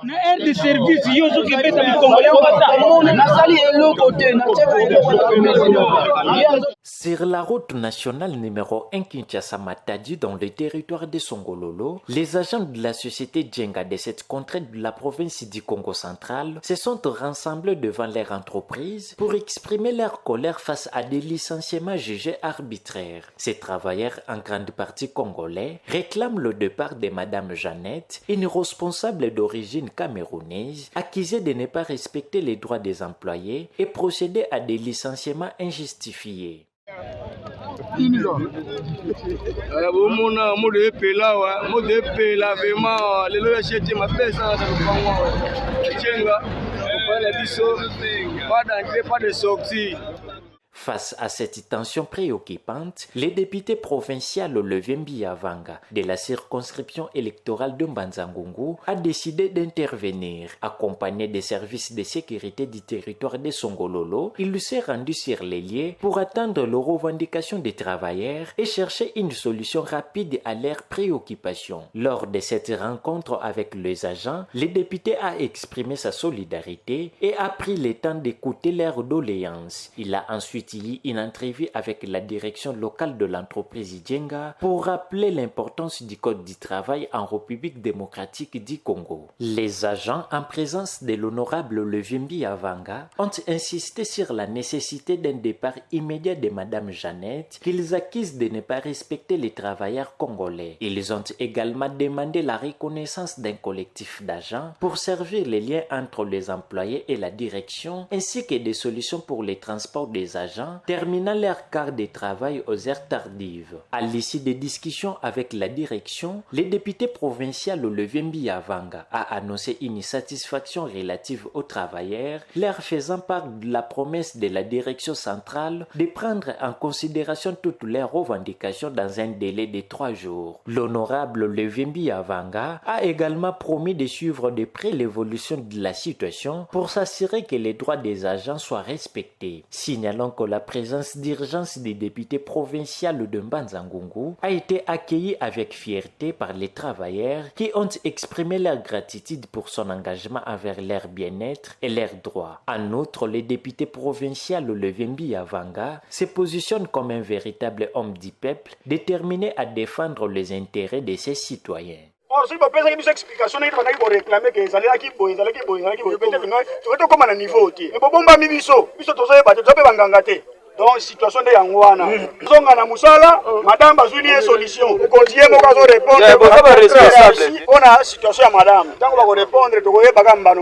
un des services yozo qui beta mu congolais Sur la route nationale numéro 1 Kinshasa-Matadi dans le territoire de Songololo, les agents de la société Djenga de cette contrée de la province du Congo central se sont rassemblés devant leur entreprise pour exprimer leur colère face à des licenciements jugés arbitraires. Ces travailleurs, en grande partie congolais, réclament le départ de Madame Jeannette, une responsable d'origine camerounaise, accusée de ne pas respecter les droits des employés et procéder à des licenciements injustifiés. Face à cette tension préoccupante, le député provincial Levembi Avanga de la circonscription électorale de Mbanzangungu a décidé d'intervenir. Accompagné des services de sécurité du territoire de Songololo, il s'est rendu sur les lieux pour attendre les revendications des travailleurs et chercher une solution rapide à leurs préoccupations. Lors de cette rencontre avec les agents, le député a exprimé sa solidarité et a pris le temps d'écouter leurs doléances. Il a ensuite une entrevue avec la direction locale de l'entreprise Djenga pour rappeler l'importance du code du travail en République démocratique du Congo. Les agents, en présence de l'honorable Levembi Avanga, ont insisté sur la nécessité d'un départ immédiat de Madame Jeannette, qu'ils accusent de ne pas respecter les travailleurs congolais. Ils ont également demandé la reconnaissance d'un collectif d'agents pour servir les liens entre les employés et la direction, ainsi que des solutions pour les transports des agents terminant leur quart de travail aux heures tardives. À l'issue des discussions avec la direction, le député provincial Levembi Avanga a annoncé une satisfaction relative aux travailleurs, leur faisant part de la promesse de la direction centrale de prendre en considération toutes leurs revendications dans un délai de 3 jours. L'honorable Levembi Avanga a également promis de suivre de près l'évolution de la situation pour s'assurer que les droits des agents soient respectés. Signalons que la présence d'urgence des députés provinciaux de Mbanzangungu a été accueillie avec fierté par les travailleurs qui ont exprimé leur gratitude pour son engagement envers leur bien-être et leurs droits. En outre, le député provincial Levembi Avanga se positionne comme un véritable homme du peuple déterminé à défendre les intérêts de ses citoyens. Si vous avez une explication, vous pouvez réclamer que vous allez à niveau. Donc, situation de Yangwana. Zongana Musala, madame Bazuni est solution. Vous continuez à répondre. On a situation à madame. Tant qu'on va répondre, tu vas répondre.